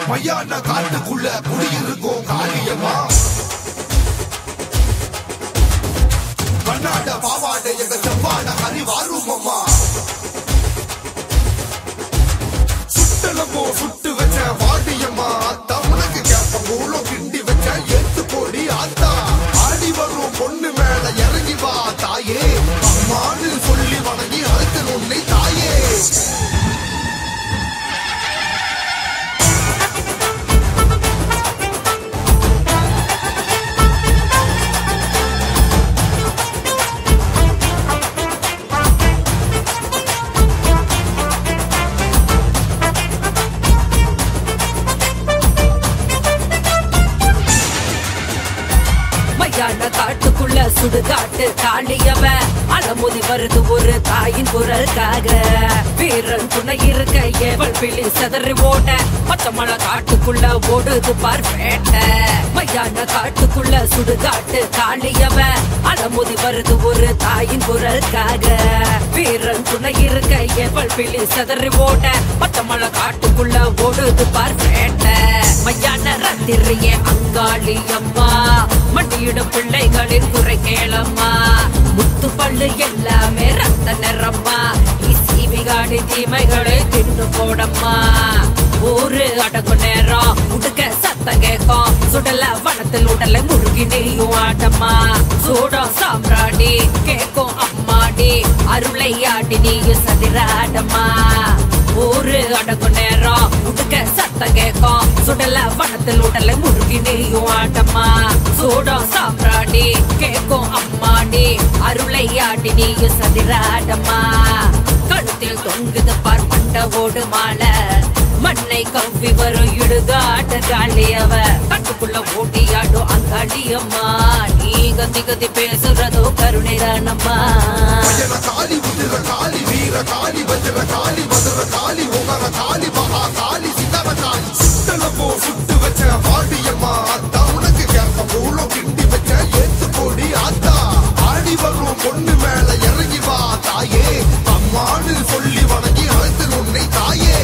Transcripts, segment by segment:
மையான காட்டுக்குள்ள குடியிருக்கோம் காளியம்மா கண்ணாட பாவாட எங்க செவ்வாட அறிவாருமம்மா சுட்டலமோ சுட்டு வச்ச வாடியம்மா அத்தா உனக்கு கேப்ப மூலம் கிண்டி வச்ச ஏத்து போடி ஆத்தா ஆடி வரும் பொண்ணு மேல இறங்கி வா தாயே அம்மான்னு சொல்லி வணங்கி அழைத்து உன்னை தாயே காட்டுக்குள்ள சுடுகாட்டு காளியவ அலமுதி வருது ஒரு தாயின் குரலுக்காக வீரன் துணை இருக்க ஏவல் பிள்ளி செதறி ஓட பச்சமலை காட்டுக்குள்ள ஓடுது பார்வேட்ட மையான காட்டுக்குள்ள சுடுகாட்டு காளியவ அலமுதி வருது ஒரு தாயின் குரலுக்காக வீரன் துணை இருக்க ஏவல் பிள்ளி செதறி ஓட பச்சமலை காட்டுக்குள்ள ஓடுது பார்வேட்ட மையான ரத்திரியே அங்காளி அம்மா மண்டியிடும் பிள்ளைகளின் குறை கேளம்மா முத்து பல்லு எல்லாமே ரத்த நிறம்மா சீவிகாடி தீமைகளை தின்னு போடம்மா ஊரு அடங்கு நேரம் உடுக்க சத்தம் கேட்கும் சுடல வனத்தில் உடலை முருகி நீயும் ஆட்டம்மா சூடம் சாம்ராடி கேட்கும் அம்மாடி அருளை ஆடி நீயும் சதிராடம்மா ஊரு அடங்கு நேரம் உடுக்க சத்தம் கேட்கும் சுடல வனத்தில் உடலை முருகி நீயும் ஆட்டம்மா சூடம் சாம்ராடி கேட்கும் அம்மாடி அருளை ஆடி நீயும் சதிராடம்மா கழுத்தில் தொங்குது பார் மண்ட ஓடு மாலை மண்ணை கவ்வி வரும் இடுகாட்ட காளியவ கட்டுக்குள்ள ஓட்டியாடும் அங்காளியம்மா நீ கத்தி கத்தி பேசுறதோ கருணைதானம்மா காளி உதிர காளி வீர காளி வஜ்ர காளி மதுர காளி உமர காளி மகா காளி சிதற காளி சுட்டலமோ சுட்டு வச்ச வாடியம்மா அத்தா உனக்கு கேப்ப மூலம் கிண்டி வச்ச ஏத்து போடி ஆத்தா ஆடி வரும் பொண்ணு மேல இறங்கி வா தாயே அம்மான்னு சொல்லி வணங்கி அழைத்து உன்னை தாயே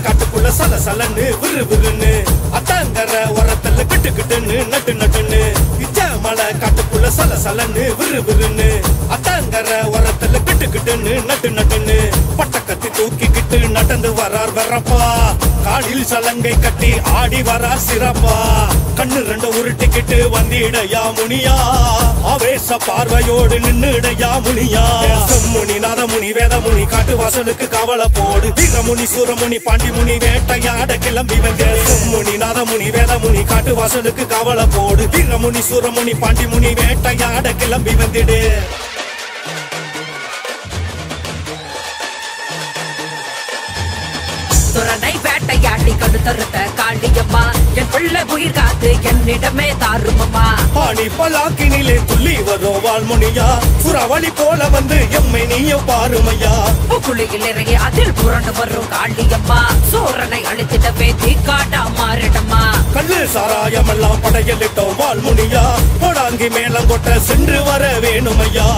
காட்டுக்குள்ள சல சலன்னு விறு விறுன்னு அத்தாங்கர உரத்துல கிட்டு கிட்டுன்னு நட்டு நட்டுன்னு இச்ச மலை காட்டுக்குள்ள சல சலன்னு விறு விறுன்னு அத்தாங்கர உரத்துல கிட்டு கிட்டுன்னு நட்டு நட்டுன்னு பட்டக்கத்தி தூக்கிக்கிட்டு நடந்து வரார் வரப்பா காலில் சலங்கை கட்டி ஆடி வரார் சிறப்பா கண்ணு ரெண்டு உருட்டிக்கிட்டு வந்திடையா முனியா ஆவேச பார்வையோடு நின்னுடையா முனியா முனி நாதமுனி வேதமுனி காட்டு வாசலுக்கு கவலை போடு வீரமுனி சூரமுனி பாண்டிமுனி வேட்டையாட கிளம்பி வந்த முனி நாதமுனி வேதமுனி காட்டு வாசலுக்கு கவலை போடு வீரமுனி சூரமுனி பாண்டிமுனி வேட்டையாட கிளம்பி வந்திடு துறனை வேட்டையாடி கடுத்தறுத்த காளியம்மா என் பிள்ளை உயிர் காத்து என்னிடமே தாருமம்மா ஆணி பலாக்கினிலே துள்ளி வரும் வாழ்முனியா சுறவழி போல வந்து எம்மை நீயோ பாருமையா புக்குழியில் இறங்கி அதில் புரண்டு வரும் காளியம்மா சூரனை அழித்திடவே தீக்காட்டா மாறிடம்மா கல்லு சாராயமெல்லாம் படையலிட்டோம் வாழ்முனியா போடாங்கி மேலம் கொட்ட சென்று வர வேணுமையா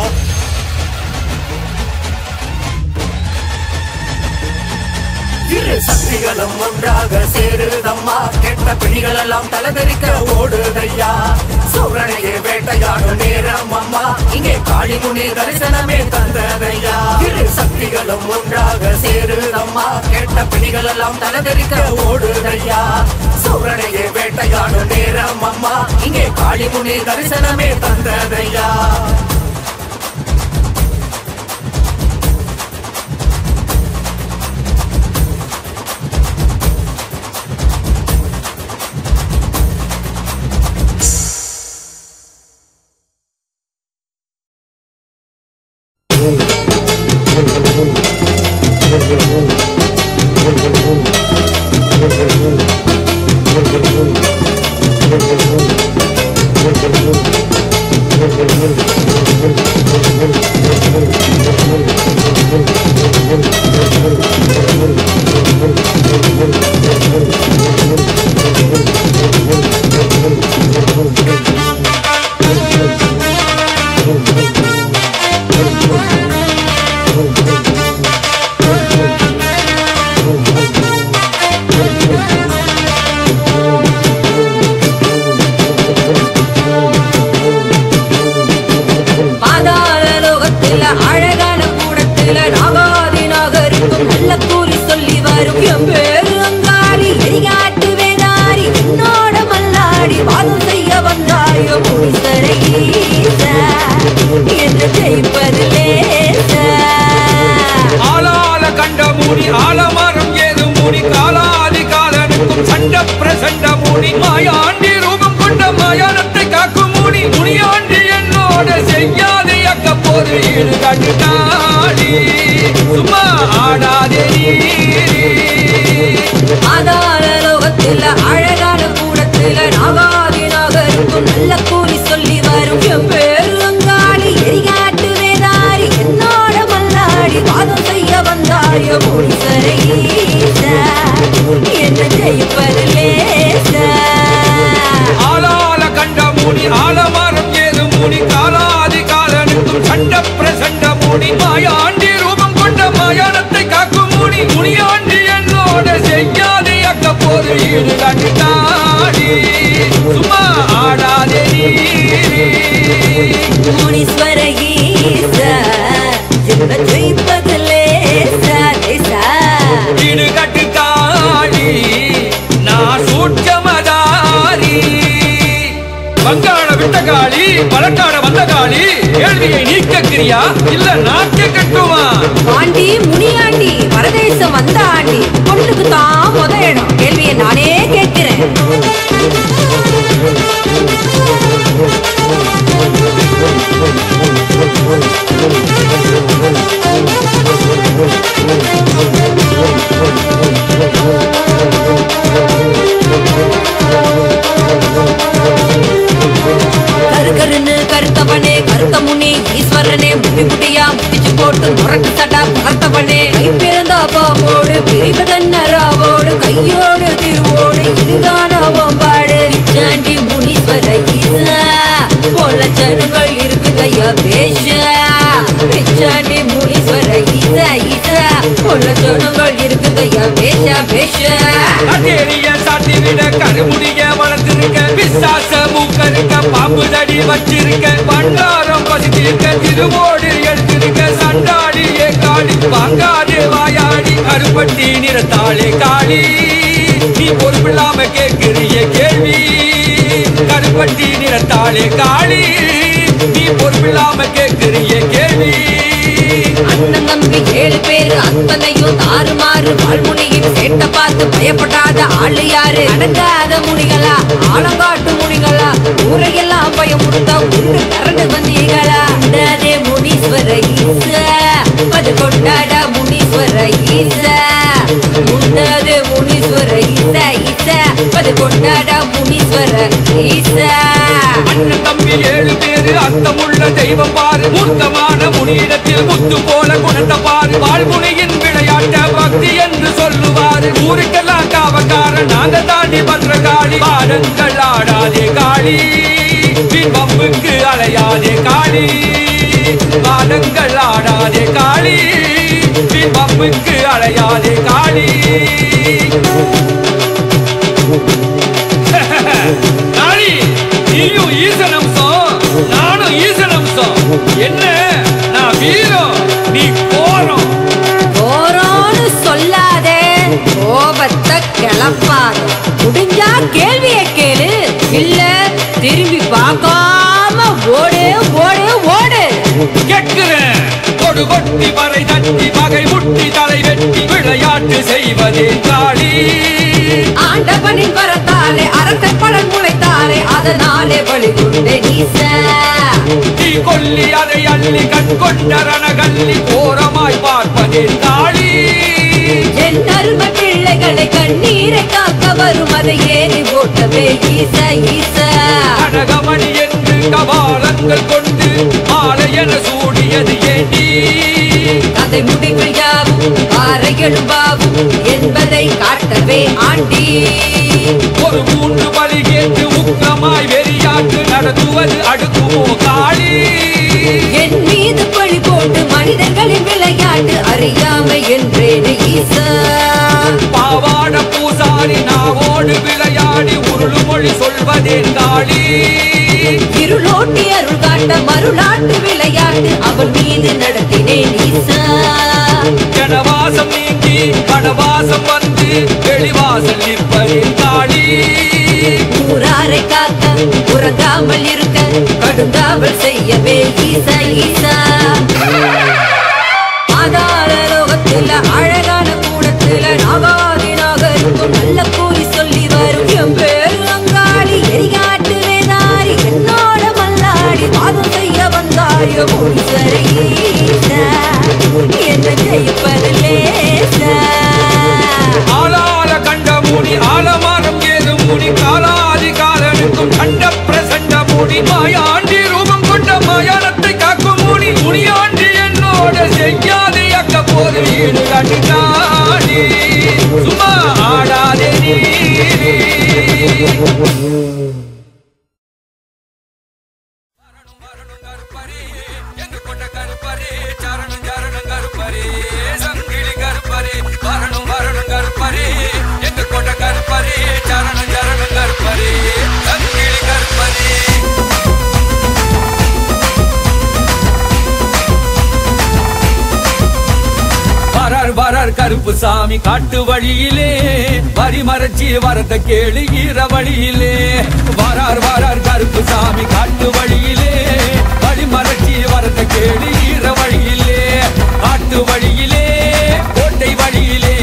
இரு சக்திகளும் ஒன்றாக சேருதம்மா கெட்ட பிணிகள் எல்லாம் தலைதெறிக்க ஓடுதையா சூரனையே வேட்டையாடும் நேரம் அம்மா இங்கே காளிமுனி தரிசனமே தந்ததையா இரு சக்திகளும் ஒன்றாக சேருதம்மா கெட்ட பிணிகள் எல்லாம் தலைதெறிக்க ஓடுதையா சூரனையே வேட்டையாடும் நேரம் அம்மா இங்கே காளிமுனி தரிசனமே தந்ததையா Thank you. லோகத்தில நாகாதி நாகரிக்கும் நல்ல கூறி சொல்லி வரும் என் பேரு அங்காடி எரிகாட்டு வேதாரி என்னோட மல்லாடி வாதம் செய்ய வந்தாயோ முனிசரை என்று ஜெயிப்பது லேச ஆளால கண்ட மூடி ஆலமரம் ஏது மூடி காலாதி காலனுக்கும் சண்ட பிரசண்ட மூடி மாயாண்டி ரூபம் கொண்ட மாயானத்தை காக்கும் மூடி முனியாண்டி என்னோட செய்யாதே அக்க போது ஈடு கட்டுட்டாடி சும்மா ஆடாதே ஆதார லோகத்தில அழகான கூடத்தில நாகாதி நாகருக்கும் நல்ல கூறி சொல்லி வரும் என் பேரு அங்காளி எரிகாட்டு வேதாரி என்னோட மல்லாடி வாதம் செய்ய வந்தாயோ முனிசரை என்ன ஜெயிப்பது லேச ஆளால கண்ட மூடி ஆலமரம் ஏது மூடி காலாதி காலனுக்கும் சண்ட பிரசண்ட மூடி மாயாண்டி ரூபம் கொண்ட மாயானத்தை காக்கும் மூடி முனியாண்டி என்னோட செய்யாதே அக்க போது ஈடு கட்டுட்டாடி சும்மா ஆடாதே முனீஸ்வர ஈச என்ன ஜெயிப்பது லேச லேச ஈடு கட்டுட்டாடி நான் சூட்சமதாரி வங்காள விட்ட காளி பழக்காட வந்த காளி கேள்வியை நீக்க கிரியா இல்ல நாக்க கட்டுமா ஆண்டி முனியாண்டி பரதேசம் வந்த ஆண்டி பொண்ணுக்கு தான் முத இடம் கேள்வியை நானே கேட்கிறேன் கருகருன்னு கருத்தவனே கருத்த முனி ஈஸ்வரனே முடி முடியா முட்டிச்சு போட்டு முரட்டு சட்டா பகத்தவனே கை பிறந்த பாவோடு பிரிவதன்னராவோடு கையோடு திருவோடு இதுதான பாடு சாண்டி முனீஸ்வர ஈசா போல ஜனங்கள் இருக்குதையா பேஷ சாண்டி முனீஸ்வர ஈசா ஈசா போல ஜனங்கள் இருக்குதையா பேஷ பேஷ அட்டேரிய சாட்டி விட கருமுடிய வளர்த்திருக்க பிசாச மூக்கருக்க பாம்பு தடி வச்சிருக்க பண்டாரம் பசித்திருக்க திருவோடு எடுத்திருக்க சண்டாடியே காடி வாங்காதே வாயாடி கருப்பட்டி நிறத்தாளே காளி நீ பொறுப்பில்லாம கேட்கிறிய கேள்வி கருப்பட்டி நிறத்தாளே காளி நீ பொறுப்பில்லாம கேட்கிறிய கேள்வி அண்ணன் தம்பி 7 பேரு அத்தனையும் தாறுமாறு வாழ்முனியின் சேட்ட பார்த்து பயப்படாத ஆளு யாரு அடங்காத முனிகளா ஆலங்காட்டு முனிகளா ஊரையெல்லாம் பயமுறுத்தா உண்டு கரண்டு வந்தீங்களா உண்டாதே முனீஸ்வர ஈசா அது கொண்டாடா முனீஸ்வர ஈசா உண்டாதே முனீஸ்வர ஈசா ஈசா அது கொண்டாடா முனீஸ்வர ஈசா அண்ணன் தம்பி 7 பேரு அர்த்தமுள்ள தெய்வம் பாரு மூர்த்தமான முனியிடத்தில் முத்து போல குணத்தை பாரு வாழ்முனியின் விளையாட்ட பக்தி என்று சொல்லுவாரு ஊருக்கெல்லாம் காவக்கார நாங்க தாண்டி பண்ற காளி பாடங்கள் ஆடாதே காளி பம்புக்கு அலையாதே காளி பாடங்கள் ஆடாதே காளி பம்புக்கு அலையாதே காளி காளி நீயும் ஈசன் அம்சம் நானும் ஈசன் அம்சம் என்ன நான் வீரம் நீ போறோம் போறோன்னு சொல்லாதே கோபத்தை கிளப்பாத முடிஞ்சா கேள்விய கேளு இல்ல திரும்பி பார்க்காம ஓடு ஓடு ஓடு கேட்கிறேன் கொடு கொட்டி வரை தட்டி பகை முட்டி தலை வெட்டி விளையாட்டு செய்வதே காளி ஆண்டவனின் வரத்தாலே அரச பலன் முளைத்தாலே அதனாலே பலி கொண்டே நீசா நீ கொல்லி அதை அள்ளி கண் கொண்ட ரணகல்லி கோரமாய் பார்ப்பதே காளி என் அருமை பிள்ளைகளை கண்ணீரை காக்க வரும் அதை ஏறி போட்டவே ஈசா ஈசா அடகமணி என்று கபாலங்கள் கொண்டு மாலை என சூடியது ஏண்டி கதை முடிவில் யாவும் பாறைகளும் பாவும் என்பதை காட்டவே ஆண்டி ஒரு 3 பலி கேட்டு உக்கிரமாய் வெறியாட்டு நடத்துவது அடுக்குமோ காளி என் மீது பழி போட்டு மனிதர்களின் விளையாட்டு அறியாமை என்றேன் ஈசா பாவாட பூசாரி நாவோடு விளையாடி உருளு மொழி சொல்வதே காளி இருளோட்டி அருள் காட்ட மருளாட்டு விளையாட்டு அவன் மீது நடத்தினேன் ஈசா வாசம் நீங்கி வடவாசம் வந்து வெளிவாசல் நிற்பதே காளி. ஊராரை காக்க உறங்காமல் இருக்க கடுங்காவல் செய்யவே ஈசா ஈசா. பாதாள லோகத்துல அழகான கூடத்துல நாகாதினாக இருக்கும் நல்ல கூலி சொல்லி வரும் என் பேரு அங்காளி எரிகாட்டு வேதாரி என்னோட மல்லாடி பாதம் செய்ய வந்தாரிய முனிசரை ஈசா என்ன ஜெயிப்பது லேசா. ஆளால கண்ட மூடி ஆலமரம் ஏது மூடி காலாதி காலனுக்கும் கண்ட பிரசண்ட மூடி மாயாண்டி ரூபம் கொண்ட மாயானத்தை காக்கும் மூடி முனியாண்டி என்னோட செய்யாதே அக்க போது வீடு கட்டினாடி சும்மா ஆடாதே நீ. கருப்பு சாமி காட்டு வழியிலே வரி மறைச்சி வரத கேளு ஈர வழியிலே. வாரார் வாரார் கருப்பு சாமி காட்டு வழியிலே வரி மறைச்சி வரத கேளு ஈர வழியிலே. காட்டு வழியிலே கோட்டை வழியிலே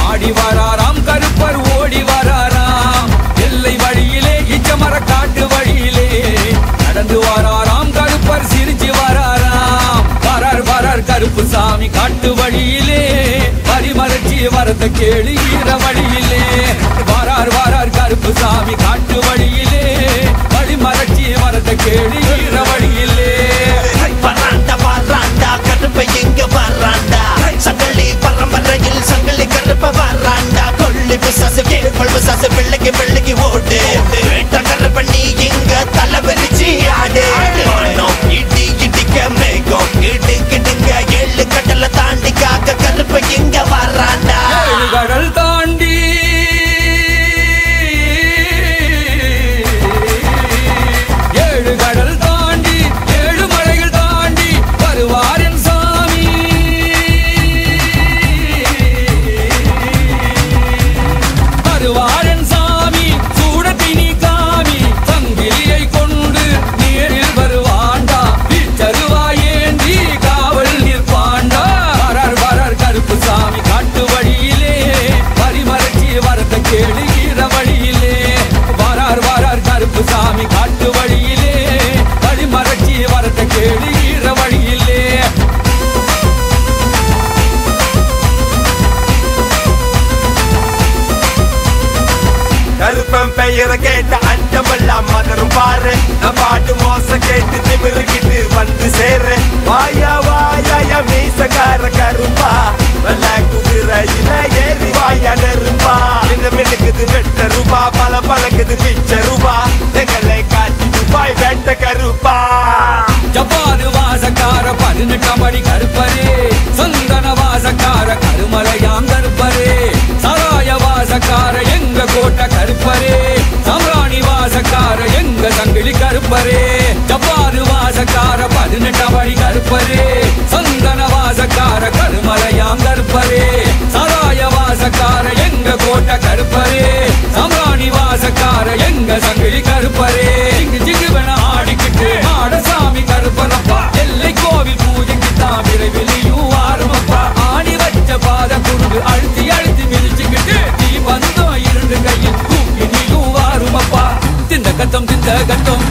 ஆடி வராராம் கருப்பர் ஓடி வராராம். எல்லை வழியிலே இச்சமர காட்டு வழியிலே நடந்து வராராம் கருப்பர் சிரிச்சு வராராம். வாரார் வாரார் கருப்பு சாமி காட்டு வழியிலே மறைச்சி வரத கேளு ஈர வழியிலே. வாரார் வாரார் கருப்பு சாமி காட்டு வழியிலே வழி மறைச்சி வரத கேளு ஈர வழியிலே. வராண்டா வராண்டா கருப்பை எங்க வராண்டா சங்கலி பரம்பரையில் சங்கலி கருப்ப வராண்டா. கொள்ளி பிசாசு கேள்வல் பிசாசு வெள்ளைக்கு வெள்ளைக்கு ஓடு வேட்ட கருப்ப நீ இங்க தலை வெறிச்சி ஆடு. இடி இடிக்க மேகம் இடு கிடுங்க ஏழு கடல தாண்டி காக்க கருப்ப எங்க வராண்டா. கடல் தாண்டி ஏழு கடல் தாண்டி ஏழு மலைகள் தாண்டி வருவார் என் சாமி. வருவார் என் சாமி சூடத்தினி காமி சங்கிலியை கொண்டு நேரில் வருவாண்டா. தருவாயேந்தி காவல் நிற்பாண்டா. வரார் வரார் கருப்பு சாமி காட்டு வழியிலே வரி மறைச்சி வரத கேளு ஈர வழியிலே. வாரார் வாரார் கருப்பு சாமி காட்டு வழியிலே வழி மறைச்சி வரத கேளு ஈர வழியிலே. கருப்பன் பெயரை கேட்ட அண்டமெல்லாம் மதரும் பாரு. நான் பாட்டு மோச கேட்டு திமிருக்கிட்டு வந்து சேரு. வாயா வாயா மீசக்கார கருப்பா வெள்ள குதிரையில ஏறி வாயா நெருப்பா. இந்த மினுக்குது வெட்ட ரூபா பல பழக்குது பிச்ச ரூபா எங்களை காட்சி ரூபாய் வெட்ட கருப்பா. ஜப்பாது வாசக்கார 18 அடி கருப்பரே சந்தன வாசக்கார கருமலையாம் கருப்பரே. சராய வாசக்கார எங்க கோட்டை கருப்பரே சம்ராணி வாசக்கார எங்க சங்கிலி கருப்பரே. ஜப்பாது வாசக்கார 18 அடி கருப்பரே சந்தன வாசக்கார கருமலையாம் கருப்பரே. சராய வாசக்கார எங்க கோட்டை கருப்பரே சம்ராணி வாசக்கார எங்க சங்கிலி கருப்பரே. இங்கு ஜிகுவன ஆடிக்கிட்டு ஆடசாமி கருப்பரப்பா எல்லை கோவில் பூஜைக்கு தான் விரைவிலையும் ஆரம்பப்பா. ஆடி வச்ச பாத குருடு அழுத்தி அழுத்தி மிதிச்சுக்கிட்டு நீ வந்தோம் இரண்டு கையில் தூக்கி நீயும் வாருமப்பா. திண்டகத்தம் திண்டகத்தம்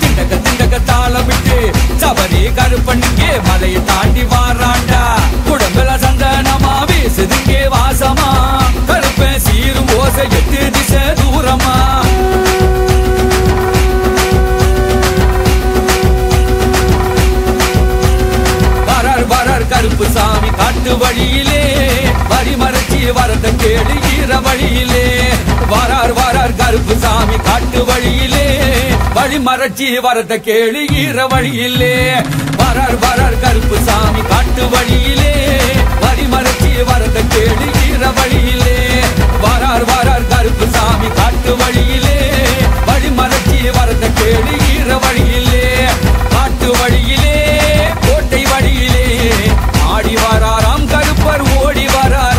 திண்டக தாளமிட்டு சபரி கருப்பண்ணிங்கே மலையை தாண்டி வாராண்டா. குடம்பல சந்தனமா வீசுதுங்கே வாசமா கருப்பன் சீரும் ஓசை 8 திசை தூரமா. கருப்பு சாமி காட்டு வழியிலே வரி மறைச்சி வரத கேளு ஈர வழியிலே. வாரார் வாரார் கருப்பு சாமி காட்டு வழியிலே வழி மறைச்சி வரத கேளு ஈர வழியிலே. வாரார் வாரார் கருப்பு சாமி காட்டு வழியிலே வரி மறைச்சி வரத கேளு ஈர வழியிலே. வாரார் வாரார் கருப்பு சாமி காட்டு வழியிலே வழி மறைச்சி வரத கேளு ஈர வழியிலே. காட்டு வழியிலே கோட்டை வழியிலே ஆடி வராராம் கருப்பர் ஓடி வரார்.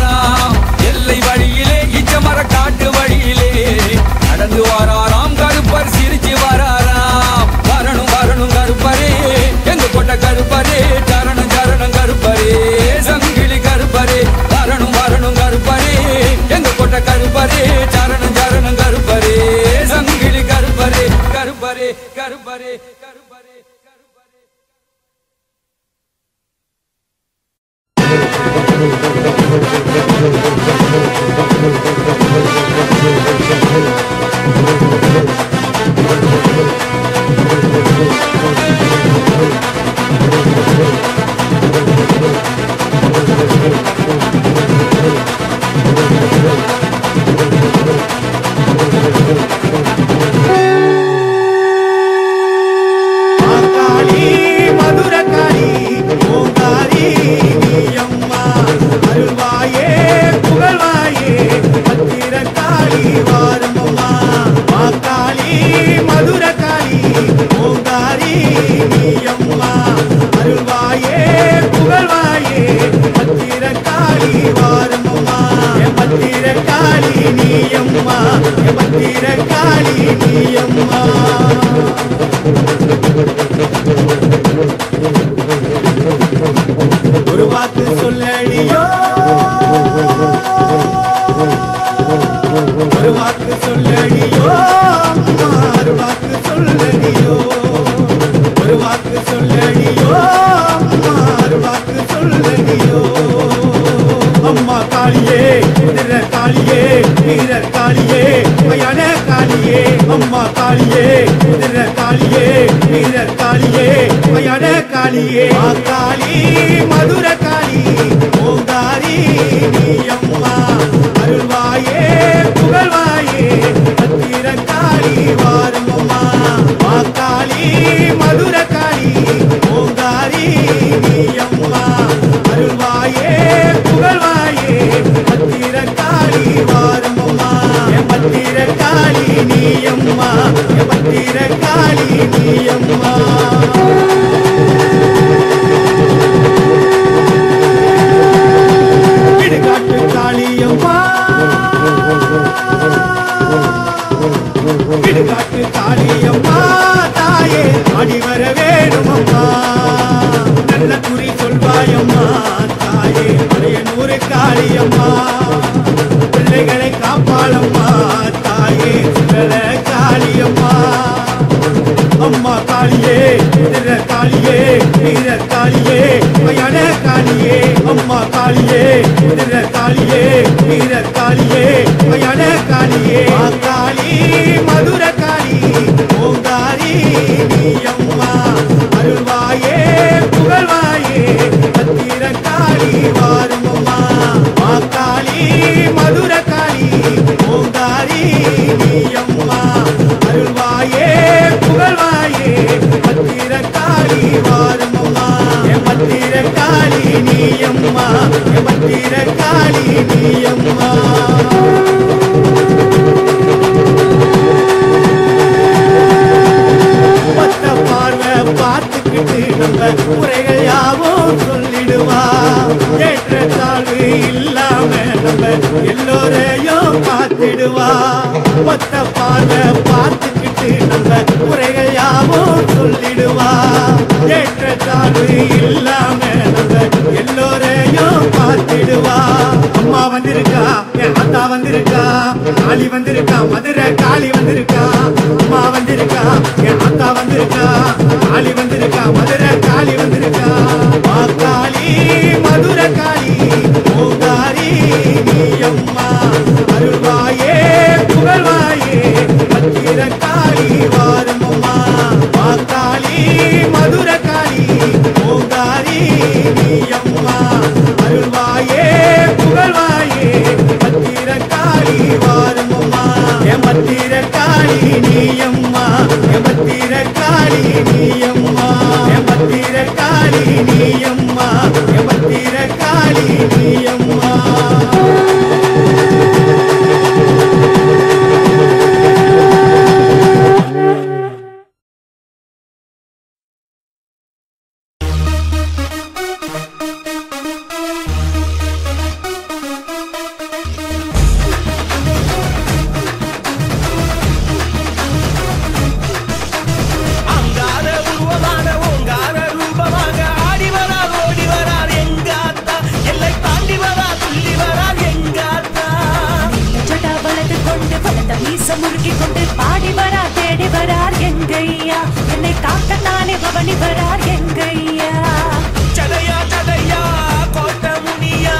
ஒரு வாக்கு சொல்லடியோ ஒரு வாக்கு சொல்லடியோ ஒரு வாக்கு சொல்லடியோ ஒரு வாக்கு சொல்லடியோ ஒரு வாக்கு சொல்லடியோ அம்மா காளியே குதிர காளியே வீரர் காளியே மயான காளியே அம்மா காளியே குதிர காளியே வீரர் காளியே மயான காளியே காளி மதுர காளி ஓங்காரி நீ அம்மா அருள்வாயே புகழ்வாயே பத்திர காளி வாரும் அம்மா காளி மதுர காளி ஓங்காரி நீ அம்மா அருள்வாயே புகழ்வாயே பத்திர காளி வாரும் அம்மா பத்திர காளி நீ அம்மா பத்திர காளி நீ அம்மா இடுகாட்டு காளியம்மா இடுகாட்டு காளியம்மா தாயே ஆடி வர வேணும் அம்மா நல்ல குறி சொல்வாயம்மா தாயே பழையனூர் காளியம்மா பிள்ளைகளை காப்பாளம்மா தாயே சுடல காளியம்மா அம்மா காளியே வீர காளியே வீர காளியே மயான காளியே அம்மா காளியே வீர காளியே வீர காளியே மயான காளியே காளி மதுர காளி ஓங்காரி நீ அம்மா அருள்வாயே புகழ்வாயே பத்திர காளி வாரும் அம்மா காளி மதுர காளி ஓங்காரி நீ அம்மா அருள்வாயே புகழ்வாயே பத்திர காளி வாரும் அம்மா பத்திர காளி நீ அம்மா பத்திர காளி நீ அம்மா பத்த பார்வை பார்த்துக்கிட்டு நம்ம குறைகள் யாவும் சொல்லிடுவா ஏற்ற தாழ்வு இல்லாம நம்ம எல்லோரையும் காத்திடுவா பத்த பார்வை பார்த்துக்கிட்டு நம்ம குறைகள் யாவும் சொல்லிடுவா ஏற்ற தாழ்வு இல்லாம நம்ம எல்லோரையும் காத்திடுவா அம்மா வந்திருக்கா என் அத்தா வந்திருக்கா காளி வந்திருக்கா மதுரை காளி வந்திருக்கா அம்மா வந்திருக்கா என் அத்தா வந்திருக்கா காளி வந்திருக்கா மதுரை காளி வந்திருக்கா காளி மதுரை காளி ஓங்காரி நீ அம்மா அருள்வாயே புகழ்வாயே பத்திர காளி வாரும் அம்மா காளி மதுரை காளி ஓங்காரி நீ அம்மா அருள்வாயே புகழ்வாயே பத்திர காளி வாரும் அம்மா பத்திர காளி நீ அம்மா பத்திர காளி நீ அம்மா பத்திர காளி நீ அம்மா பத்திர காளி நீ அம்மா முறுக்கி கொண்டு பாடி வரார் தேடி வரார் எங்கையா என்னை காக்கத்தானே பவனி வரார் எங்கையா சடையா சடையா கோட்ட முனியா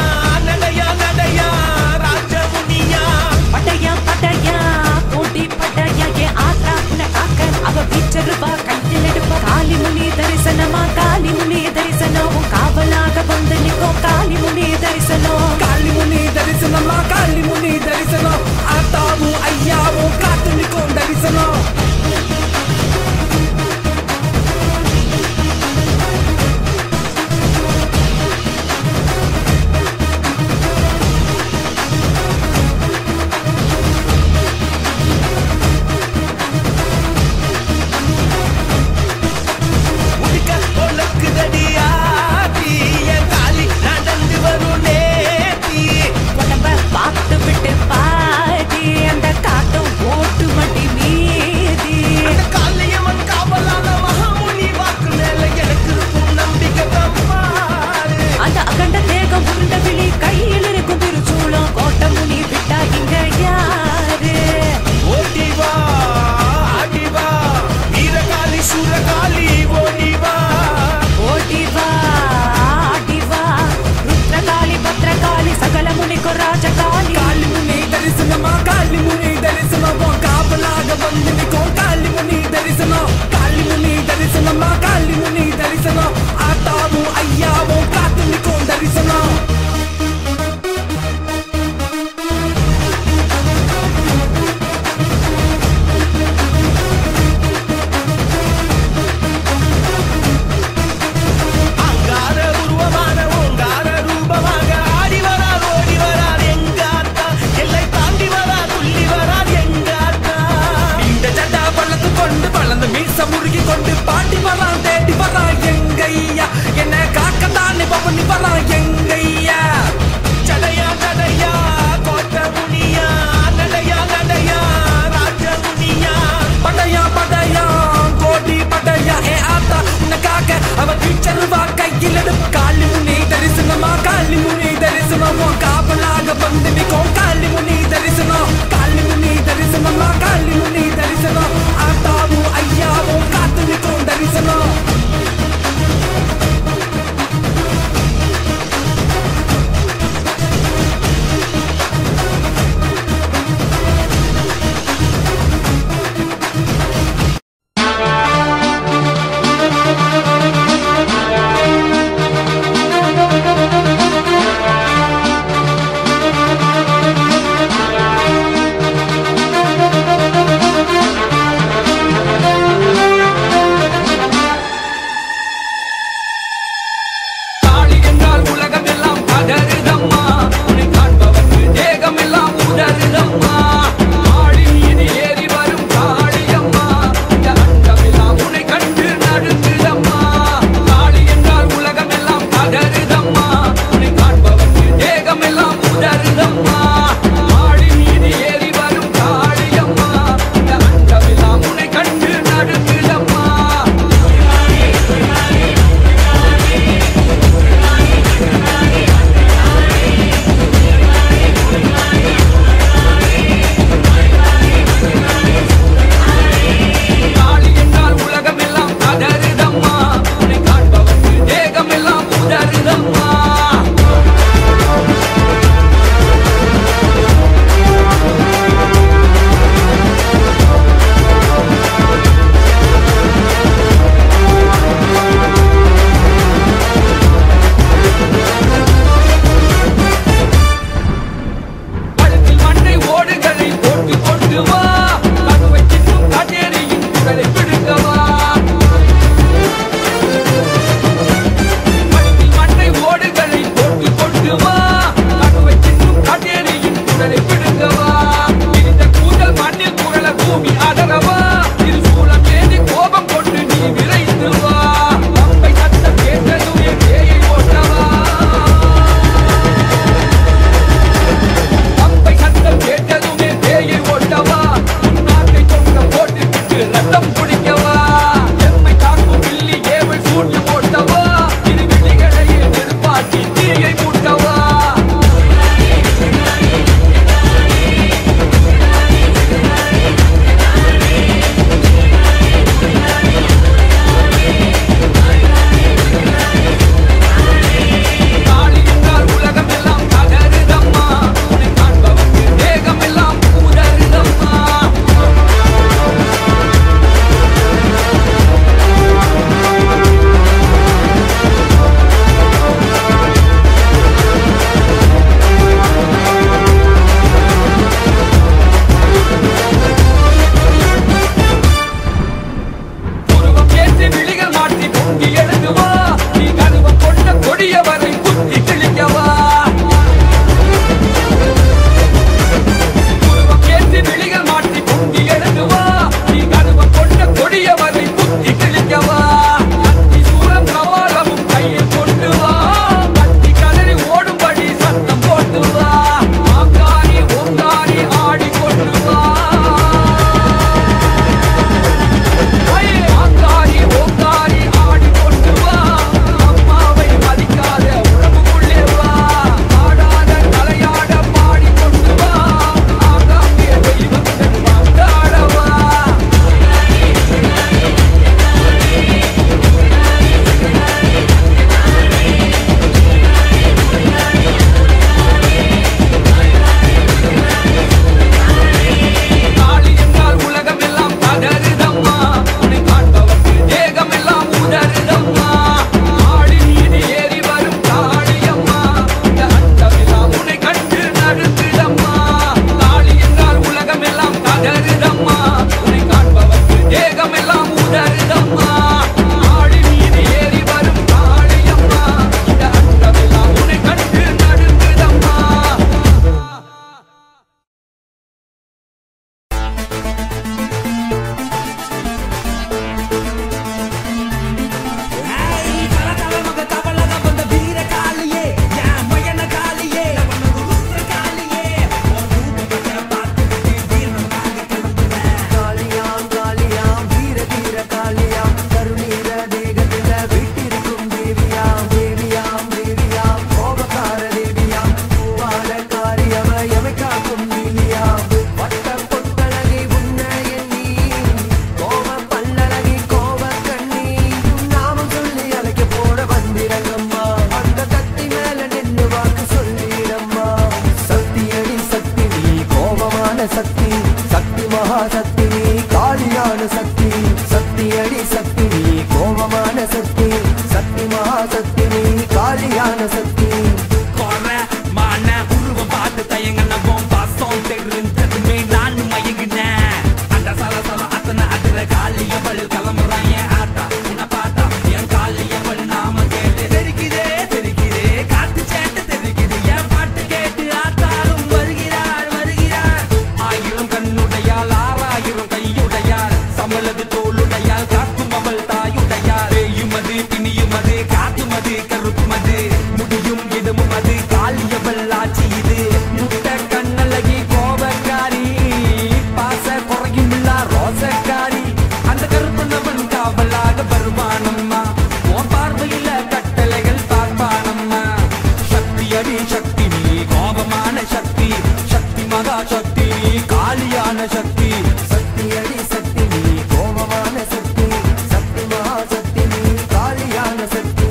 அடி சக்தி நீ கோபமான சக்தி சக்தி மகா சக்தி நீ காளியான சக்தி சக்தி அடி சக்தி நீ கோபமான சக்தி சக்தி மகா சக்தி நீ காளியான சக்தி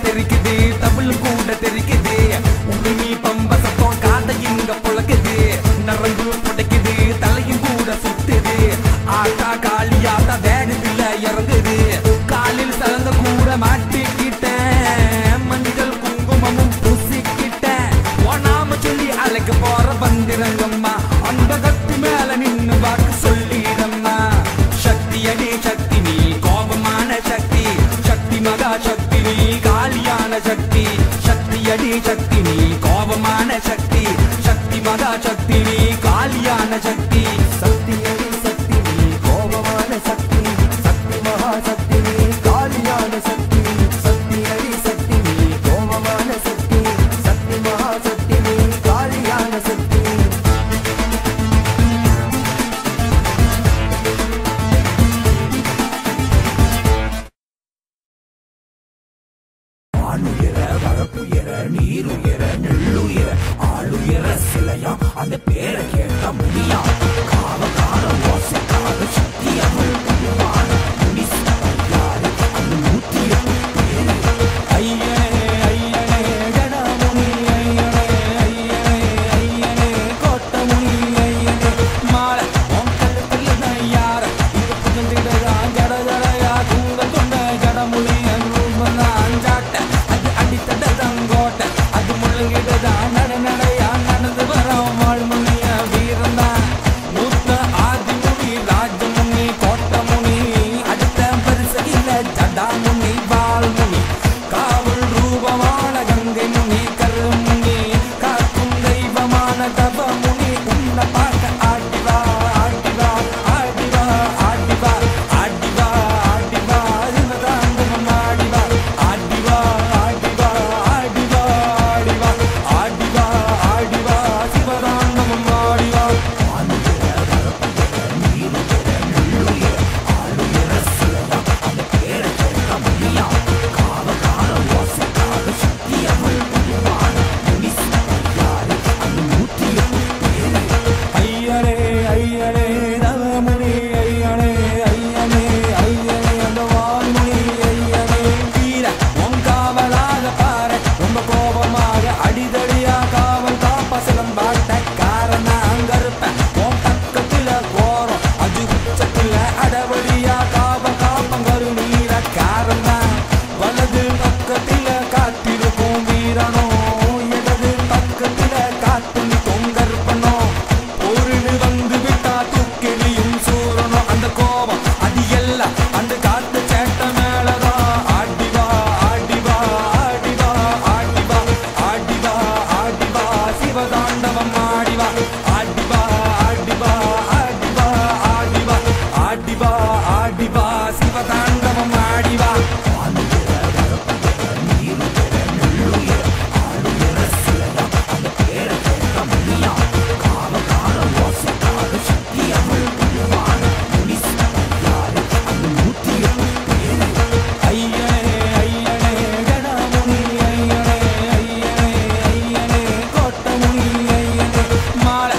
தெரிக்குது தமிழ் கூட தெரிக்குது உரிமை பம்ப சத்தம் காதை இங்க பொழக்குது நரம்பு புடைக்குது தலையும் கூட சுத்துது ஆட்டா காளியாட்டா வேகத்துல இறங்குது காலில் சலந்த கூட மாட்டிக்கிட்டேன் மஞ்சள் குங்குமமும் பூசிக்கிட்டேன் நாம சொல்லி அழைக்க போற பந்திரங்கம்மா அந்த கத்தி மேல நின்னு வாக்கு சொல்லிடம்மா சக்தி அடி சக்தி நீ கோபமான சக்தி சக்தி மகா சக்தி நீ காளியான சக்தி சக்தி அடி சக்தி நீ கோபமான சக்தி சக்தி மகா சக்தி நீ காளியான சக்தி சக்தி அடி சக்தி நீ கோபமான சக்தி சக்தி மகா சக்தி நீ காளியான சக்தி சக்தி அடி சக்தி நீ கோபமான சக்தி சக்தி மகா சக்தி நீ காளியான சக்தி வானுயர வரப்புயர நீருயர நெல்லுயர ஆளுயர சிலையாம் அந்த பேரை கேட்ட முடியா காவகார ஓசைக்காக சக்தி அவள் புதுவான முனிசாரு அந்த நூற்றிய பேரு ஐயனே ஐயனே ஜடமுனி ஐயனே ஐயனே ஐயனே கோட்டமுனி ஐயனே மாலை உன் கழுத்துல தான் யார இது புகழ்ந்திடதா ஜட ஜடையா தூங்கல் கொண்ட ஜடமுனி ரூபந்தான் ஜாட்ட அது அடித்தடதான் கோட்டை அது முழங்கிடதான் நடையா நடந்து வரோம் வாழ்முனிய வீரந்தான் மூத்த ஆதிமுனி ராஜமுனி கோட்டமுனி அடுத்த பரிசையில ஜடாமுனி வால்முனி காவல் ரூபமான கங்கை முனி கருமுனி காக்கும் தெய்வமான தவமுனி உன்னை பார்க்க ஆடிவா ஆடிவா ஆடிவா ஆடிவா ஆடிவா ஆடிவா சிவதாண்டவம் ஆடிவா ஆடிவா ஆடிவா ஆடிவா ஆடிவா ஆடிவா ஆடிவா சிவதாண்டவம் ஆடிவா ஐயனே ஐயனே தவமுனி ஐயனே ஐயனே ஐயனே அந்த வால்முனி ஐயனே வீர உன் காவலாக பாரு ரொம்ப கோபமாக அடிதடியா காவல் காப்ப சிலம்பாட்ட காரணம் அங்கருப்ப உன் பக்கத்துல போறோம் அது உச்சத்துல அடவடியா காப்பம் கருநீர காரணம் வலது பக்கத்துல காத்திருக்கும் வீரனோ இடது பக்கத்துல காத்து தொங்கற்பனோ பொருள் வந்து விட்டா தூக்கெளியும் சூரனோ அந்த கோபம் அது எல்லாம் அந்த காத்து சேட்ட மேலதான் ஆடிவா ஆடிவா ஆடிவா ஆடிவா ஆடிவா ஆடிவா சிவதாண்டவம் ஆடிவா ஆடிவா ஆடிவா ஆடிவா ஆடிவா ஆடிவா ஆடிவா சிவதாண்டவம் ஆடிவா ஐயனே ஐயனே ஜடமுனி ஐயனே ஐயனே ஐயனே கோட்டமுனி ஐயனே மாலை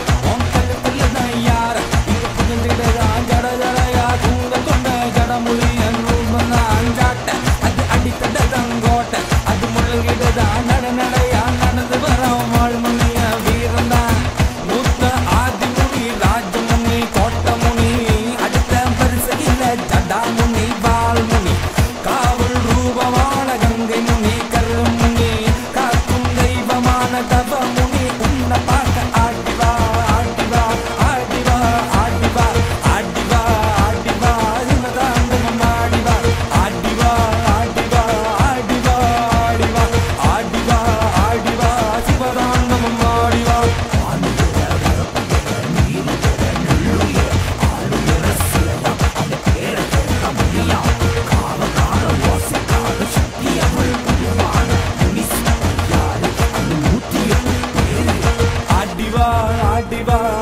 வா